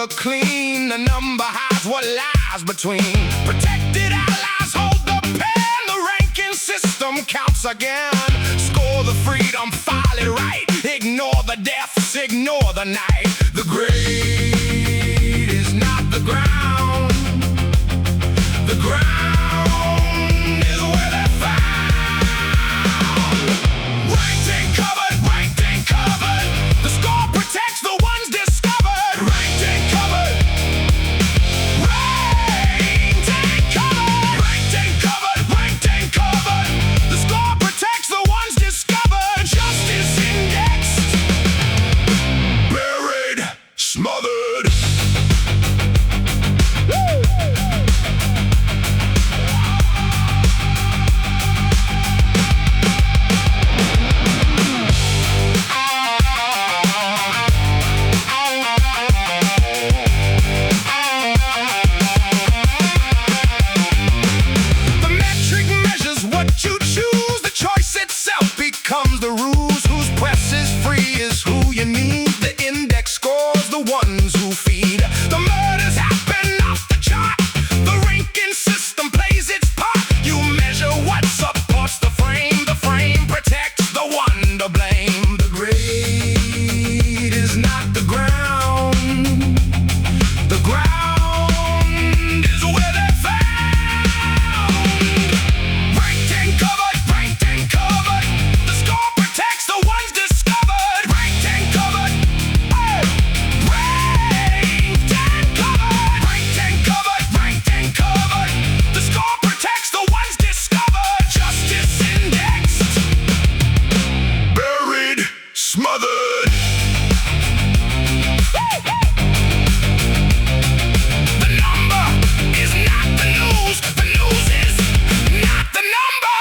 number clean, the number hides what lies between. Protected allies hold the pen, the ranking system counts again. Score the freedom, file it right. Ignore the deaths, ignore the night. The grade is not the ground. The ground is where they're found. Ranked ain't covered, ranked ain't covered. The score protects the ones discovered. Ranked ain't covered. Ranked ain't covered. Ranked ain't covered, ranked ain't covered. The score protects the ones discovered. Justice indexed. Buried, smothered. Comes the rules, whose press is free is who you need. The index scores the ones who feed. The murders happen off the chart. The ranking system plays its part. You measure what supports the frame protects the one to blame. The grade is not the ground. The ground is where they're found. Ranked and covered, ranked and covered. The score protects the ones discovered. Ranked and covered. Hey! Ranked and covered. Ranked and covered. Ranked and covered. The score protects the ones discovered. Justice indexed. Buried, smothered. The number is not the news. The news is not the number.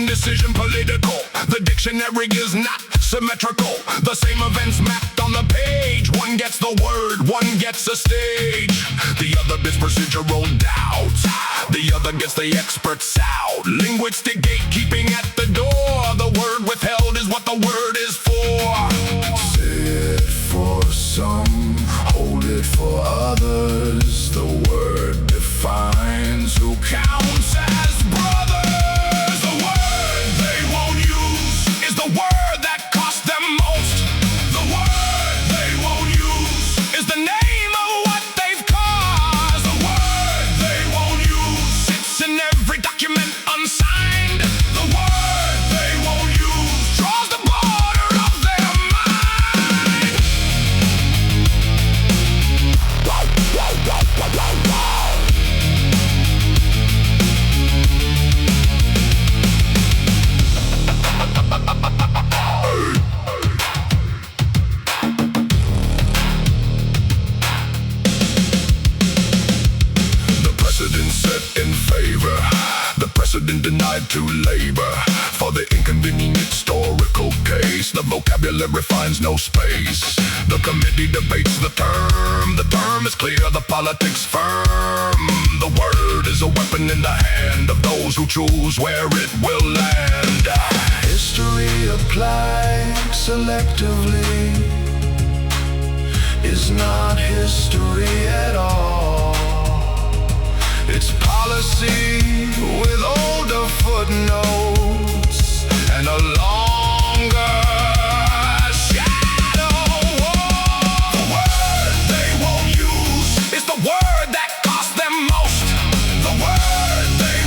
Decision political. The dictionary is not symmetrical. The same events mapped on the page. One gets the word, one gets a stage. The other gets procedural doubt. The other gets the experts out. Linguistic gatekeeping at the door. The word withheld is what the word is for. Sit for some, hold it for others. The word defines who counts as brothers. The word that cost them most. The word they won't use is the name of what they've caused. The word they won't use sits in every document unsigned. The word they won't use draws the border of their mind. Precedent denied to labor for the inconvenient historical case. The vocabulary finds no space. The committee debates the term. The term is clear, the politics firm. The word is a weapon in the hand of those who choose where it will land. History applied selectively is not history at all. It's policy with older footnotes and a longer shadow wall. The word they won't use is the word that cost them most. The word they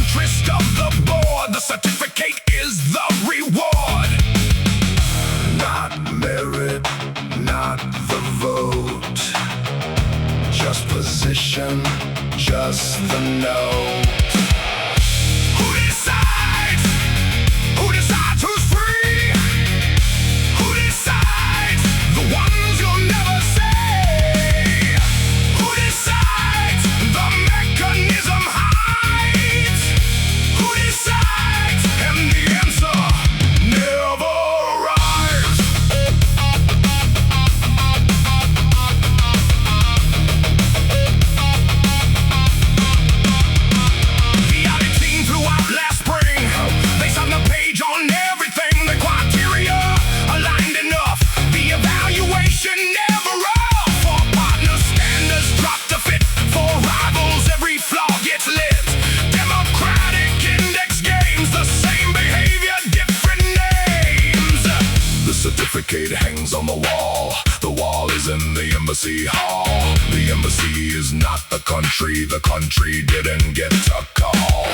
interest of the board. The certificate is the reward. Not merit, not the vote, just position, just the note. Who decides? Who decides who's free? Who decides? The ones you'll never say. Who decides? The mechanism hides. Who decides? And the answer never arrives. The audit team throughout last spring, they signed the page on everything. The criteria aligned enough. The evaluation never off. For partners, standards drop to fit. For rivals, every flaw gets lit. Democratic index games, the same behavior, different names. The certificate hangs on the wall. The wall is in the embassy hall. The embassy is not the country. The country didn't get a call.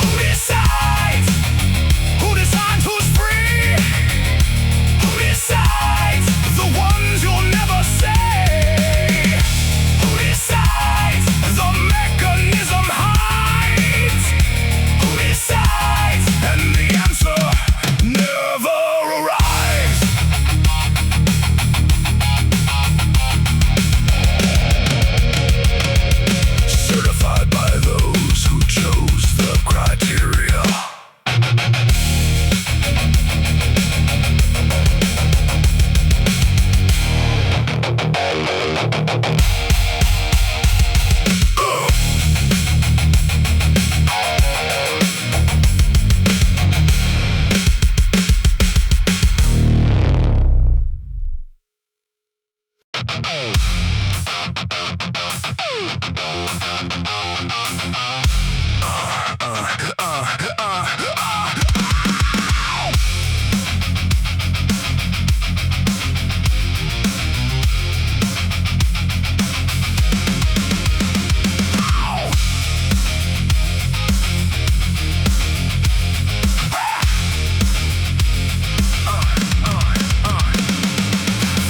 Who decides? Who decides who's free? Who decides? The ones you'll never say. Who decides? The mechanism hides. Who decides? And the answer never arrives. Certified by those who chose the criteria.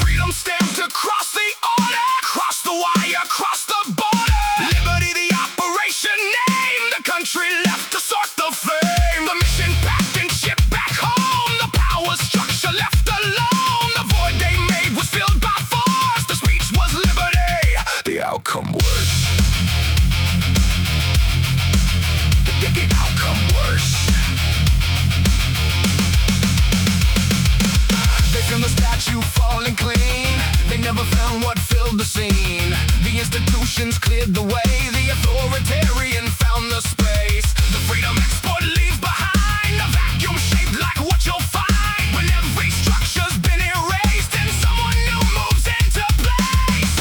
Freedom stamped across the order, across the wire, across the border. Liberty, the operation name. The country left to sort the flame. The mission packed and shipped back home. The power structure left alone. The void they made was filled by force. The speech was liberty. The outcome worse. The outcome worse. They found the statue falling clean. They never found what filled the scene. The institutions cleared the way. The authoritarian found the space. The freedom export leaves behind a vacuum shaped like what you'll find when every structure's been erased and someone new moves into place.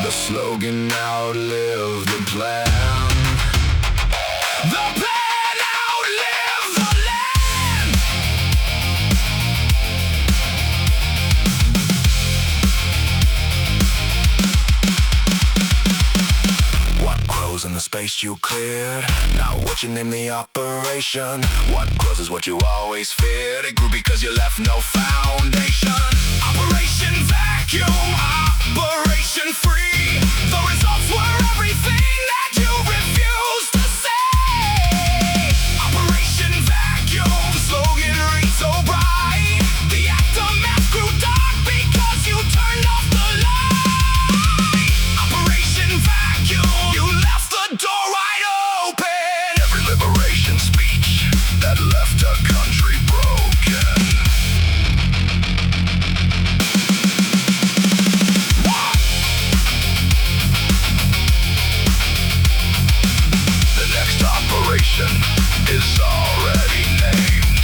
The slogan outlived the plan. The plan outlived the land. What grows in the space you cleared? Now what you name the operation? What grows is what you always feared. It grew because you left no foundation. Operation Vacuum, Operation Free. The results were everything that you refused to say. Operation Vacuum, the slogan reads so bright. The aftermath grew dark because you turned off the light. Operation Vacuum, you left the door wide Contradiction is already named.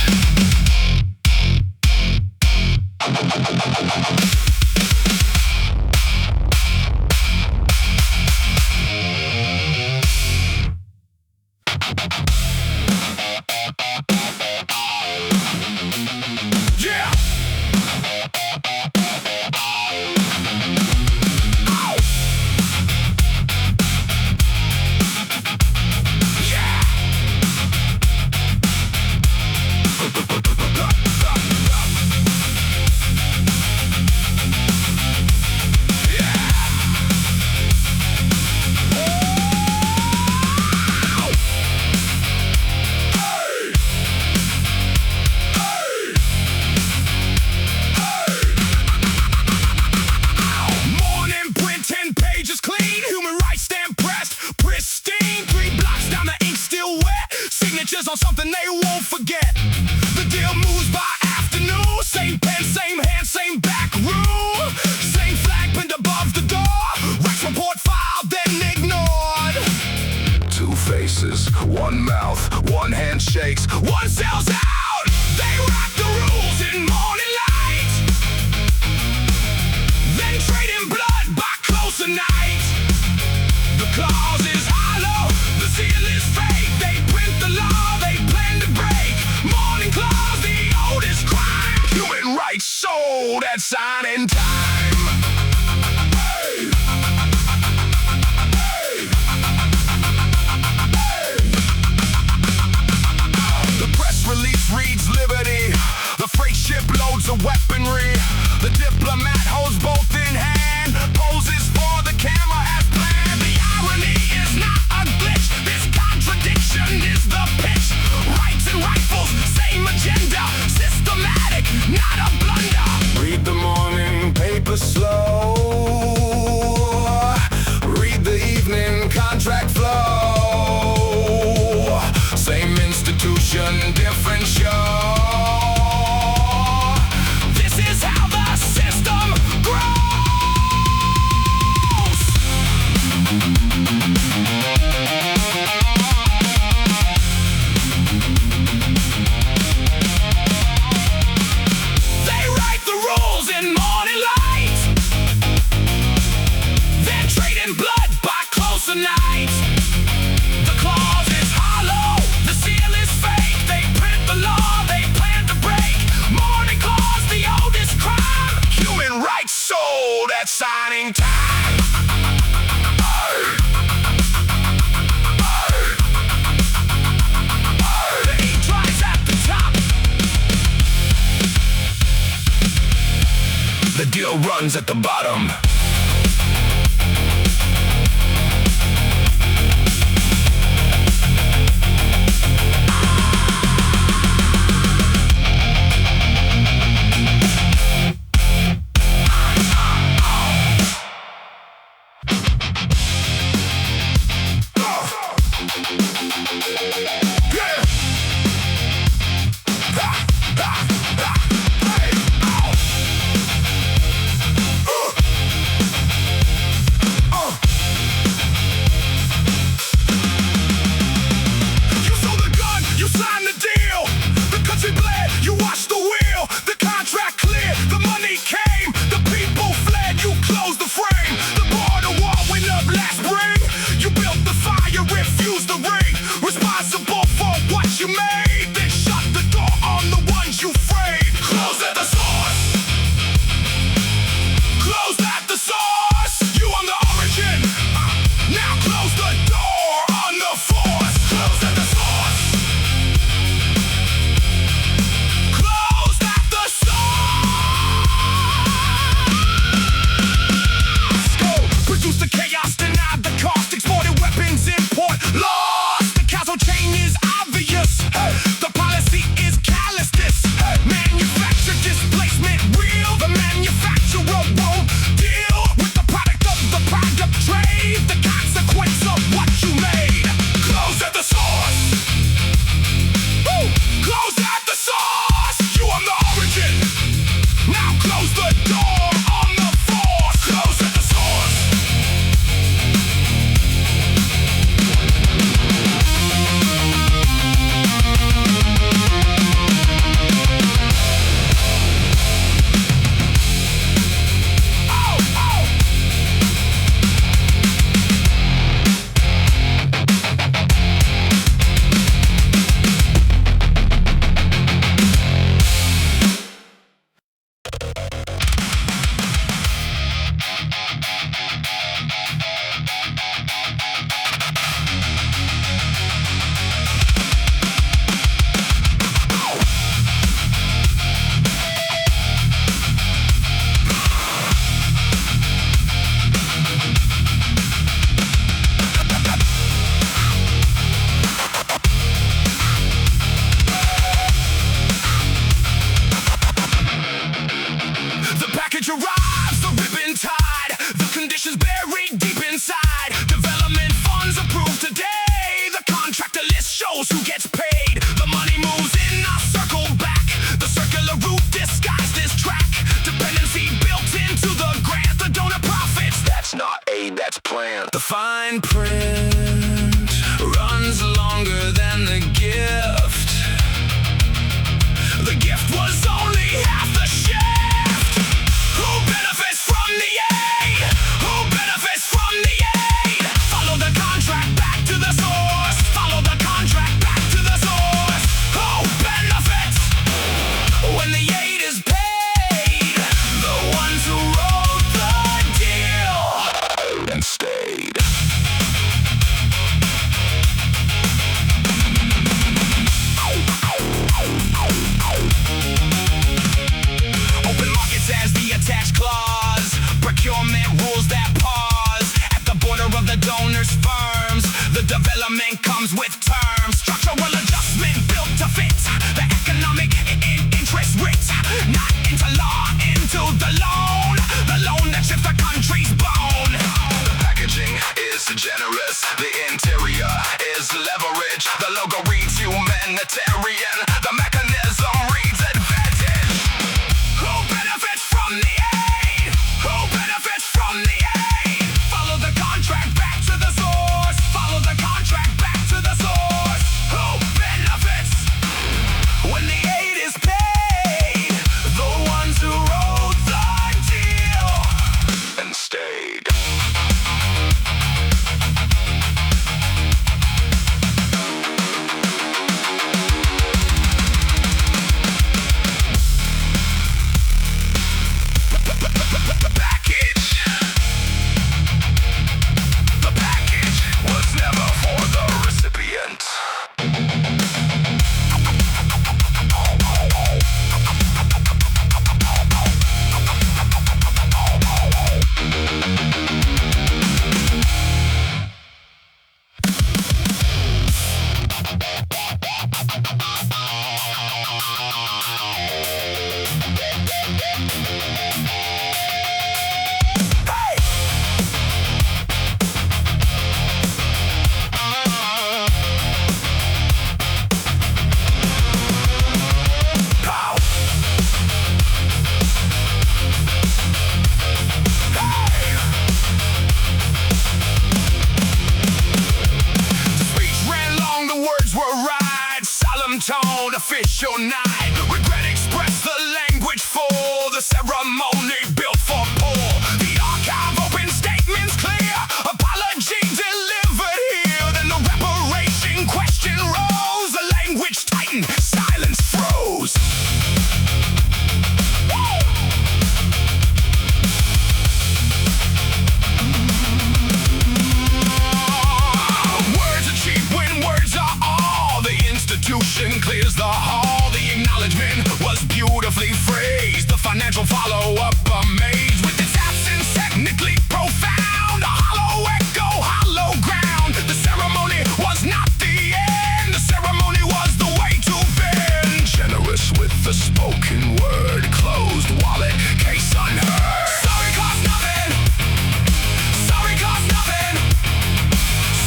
Yeah! On something they won't forget. The deal moves by afternoon. Same pen, same hand, same back room. Same flag pinned above the door. Rex report filed, then ignored. Two faces, one mouth, one hand shakes, one sells out. They write the rules in morning light, then trade in blood by closer night. The clause is hollow, the seal is fake. They print the law. Sold at signing time. Hey. Hey. Hey. The press release reads liberty. The freight ship loads of weaponry. The diplomat holds both in hand, poses for the camera as planned. The irony is not a glitch. This contradiction is the pitch. Rights and rifles, same agenda. Systematic, not a blunder. Read the morning paper slow. Read the evening contract flow. Same institution, different show. This is how the system grows. They write the rules in morning light, then trade in blood by closer night. The clause is hollow, the seal is fake. They print the law, they plan to break. Morning clause, the oldest crime. Human rights sold at signing time. The ink dries at the top. The deal runs at the bottom. Chaos denied the cost, exported weapons, import lost. The castle chain is who gets paid. The money moves in a circle back. The circular route disguised as track. Dependency built into the grant. The donor profits. That's not aid, that's planned. The fine print runs longer than the gift. The gift was only half the shift. Who benefits from the aid? Who benefits from the aid? Follow the contract back to the source. Follow the contract back to the source. Who benefits when the aid is paid? The ones who wrote the deal and stayed. Open markets as the attached clause. Procurement rules that pause at the border of the donors' firms. The development comes with terms. Structural adjustment built to fit the economic interest rate. Not into law, into the loan. The loan that shifts the country's bone. The packaging is generous. The interior is leverage. The logo reads humanitarian. The mechanism reads advantage. Who benefits from the aid? Who benefits from the aid? Follow the contract back to the source. Follow the contract back to the source. Who benefits when the aid is paid? The ones who wrote the deal and stayed. The package was never for the recipient. Tone, official night. Regret express the language full. The ceremony built for pull. The archive open, statements clear. Apology delivered here. Then the reparation question rose. The language tightened, silence froze. Words are cheap when words are all. The institution clears the hall. The acknowledgement was beautifully phrased. The financial follow-up amazed with its absence technically profound. A hollow echo, hollow ground. The ceremony was not the end. The ceremony was the way to bend. Generous with the spoken word. Closed wallet, case unheard. Sorry cost nothing. Sorry cost nothing.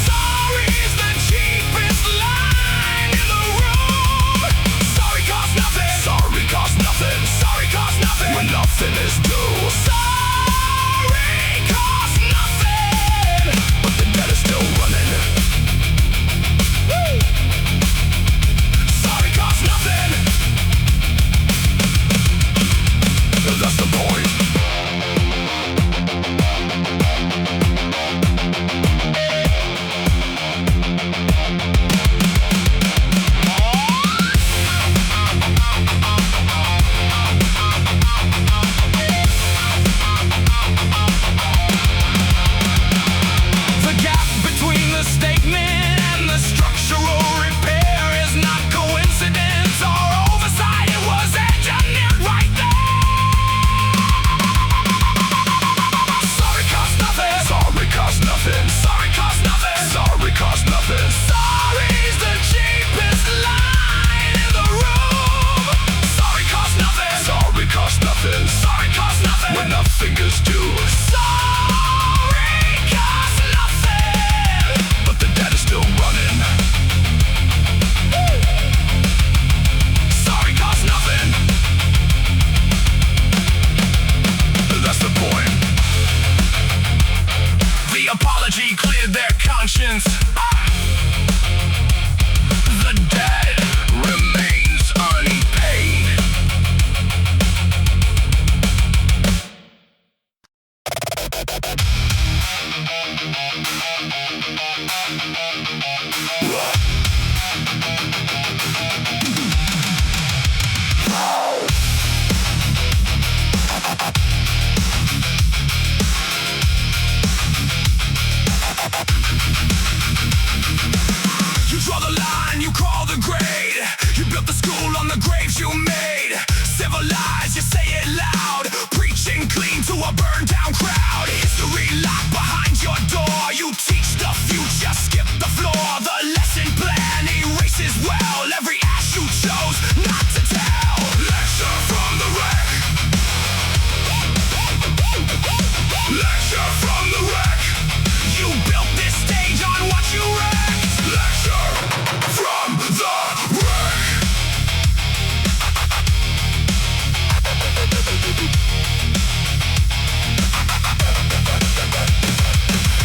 Sorry is the cheapest line in the room. faces well. Every ass you chose not to tell. Lecture from the wreck. Lecture from the wreck. You built this stage on what you wrecked. Lecture from the wreck.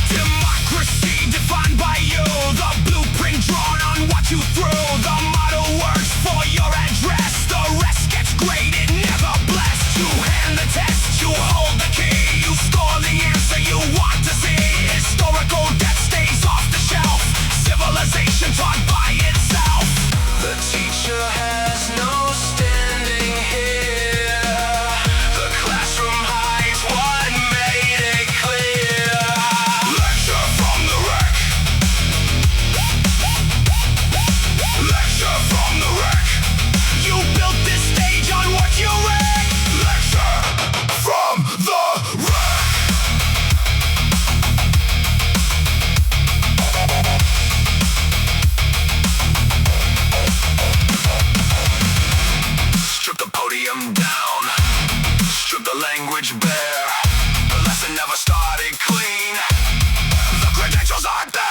Democracy defined by you. The blueprint drawn on what you threw. The model works for your address. The rest gets graded, never blessed. You hand the test, you hold the key. You score the answer you want to see. Historical depth stays off the shelf. Civilization taught by itself. The teacher has no standing here. The classroom hides what made it clear. Lecture from the wreck. Lecture from the wreck. You built this stage on what you wrecked. Lecture from the wreck. Strip the podium down. Strip the language bare. The lesson never started clean. The credentials aren't there.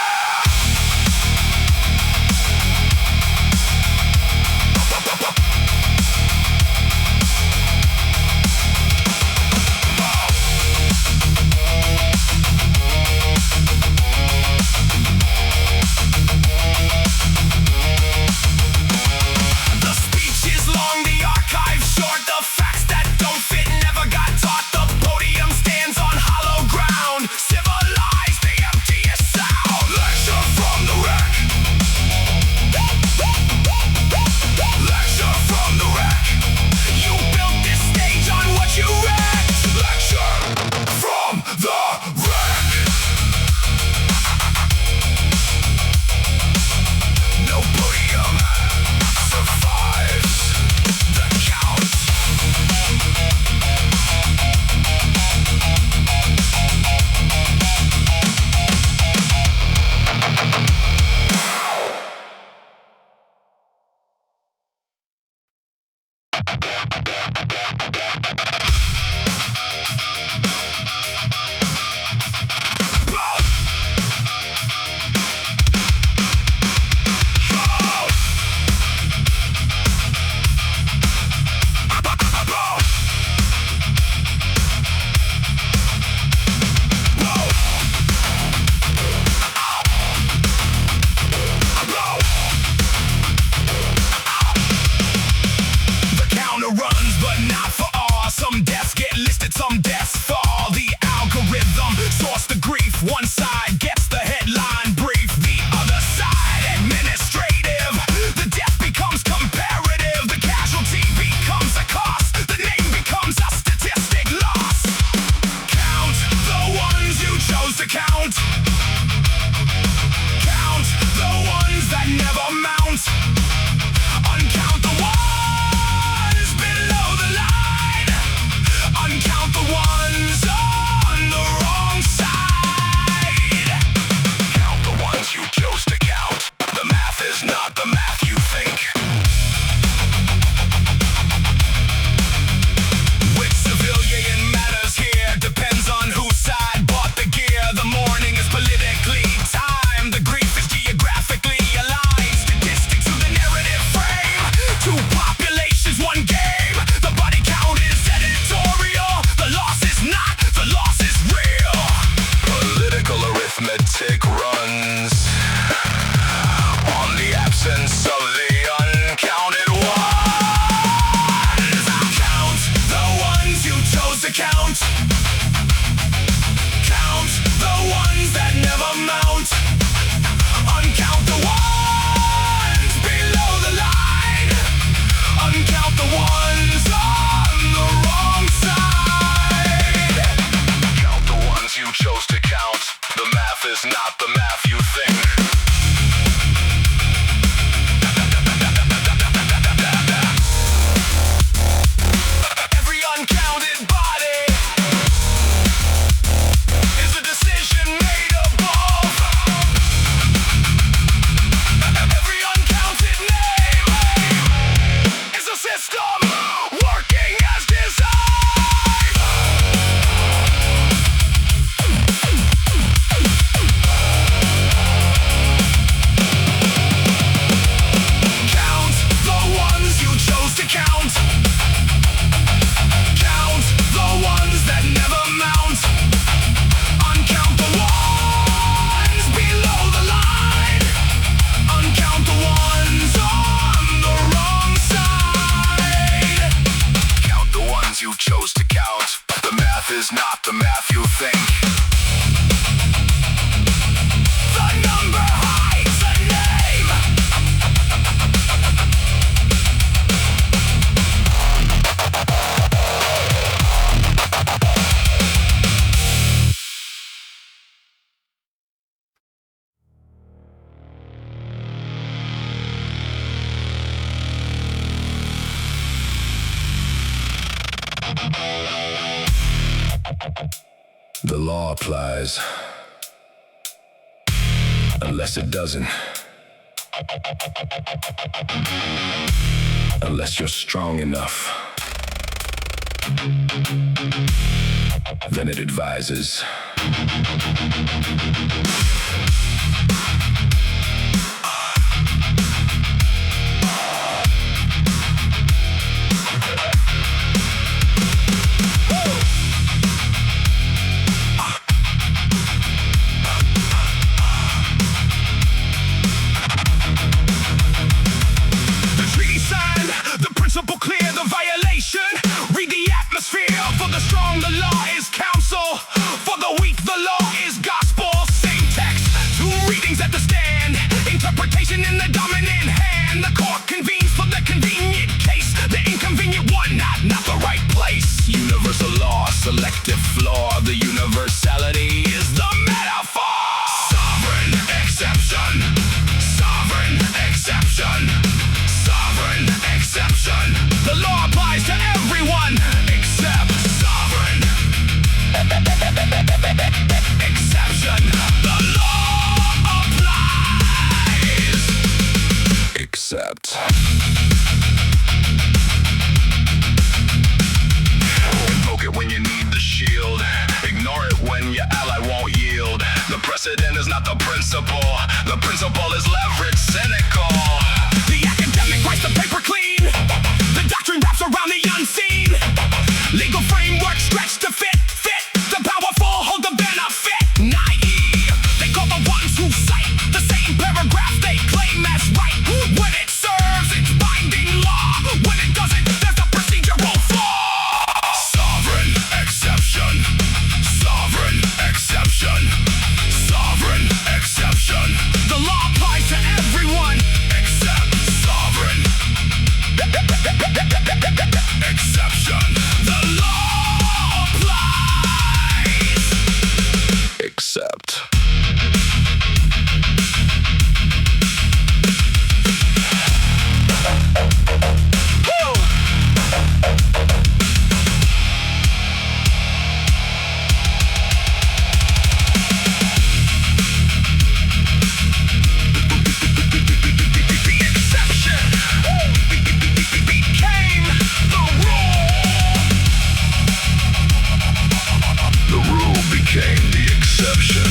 The speech is long, the archive short. The facts that don't fit never got taught. The podium stands on hollow ground. Civilized, the emptiest sound. Lecture from the wreck. Lecture from the wreck. You built this stage on what you wrecked. Lecture from the wreck. No podium survives the count. The counter runs, but not for all. Some deaths get listed, some deaths fall. The algorithm source the grief. One side gets the headline brief, the other side administrative. The death becomes comparative. The casualty becomes a cost. The name becomes a statistic loss. Count the ones you chose to count. Count the ones that never mount. Uncount the ones below the line. Uncount the ones on the wrong side. Count the ones you chose to count. The math is not the math you think. Which civilian matters here depends on whose side bought the gear. The morning is politically timed. The grief is geographically aligned. Statistics to the narrative frame. Two populations, one game. The body count is editorial. The loss is not, the loss is real. Political arithmetic runs on the absence of the unknown. The law applies, unless it doesn't. Unless you're strong enough, then it advises. Clear the violation, read the atmosphere. For the strong the law is counsel, for the weak the law is gospel. Same text, two readings at the stand, interpretation in the dominant hand. The court convenes for the convenient case, the inconvenient one, not the right place. Universal law, selective flaw, the universality is the metaphor. Sovereign exception, sovereign exception, sovereign exception. The law applies to everyone except sovereign exception. The law applies except. Invoke it when you need the shield, ignore it when your ally won't yield. The precedent is not the principle is leverage cynical. The academic writes the paper clean, the doctrine wraps around the unseen. Legal framework stretched to fit. The powerful hold the benefit. Naïve, they call the ones who cite the same paragraph they claim as right. When it serves, it's binding law. When it doesn't, there's a procedural flaw. Sovereign exception, sovereign exception, sovereign exception. The law applies to everyone except sovereign exception. The law applies except. Became the exception.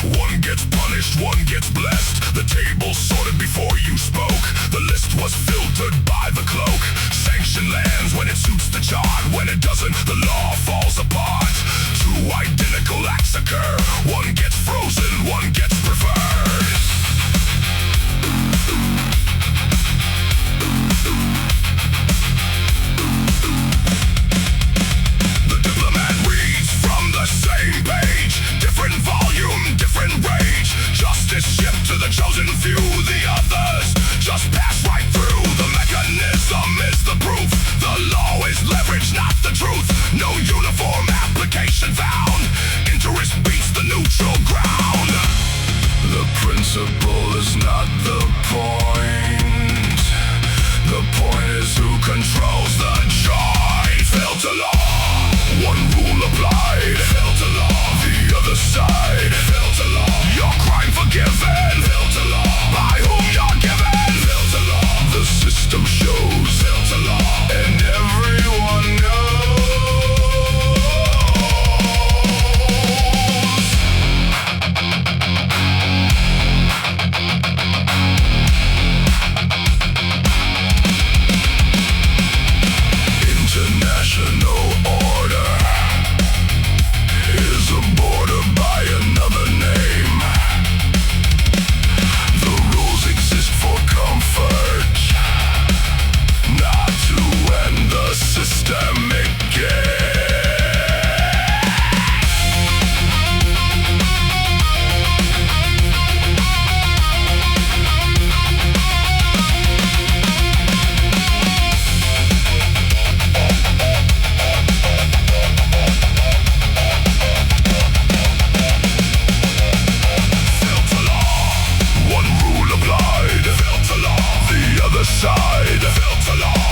One gets punished, one gets blessed. The table sorted before you spoke. The list was filtered by the cloak. Sanction lands when it suits the chart. When it doesn't, the law falls apart. Two identical acts occur. One gets frozen, one gets preferred. The diplomat reads from the same page. Different volume, different rage. Justice shipped to the chosen few. The others just pass right through. The mechanism is the proof. The law is leverage, not the truth. No uniform side. Filter law.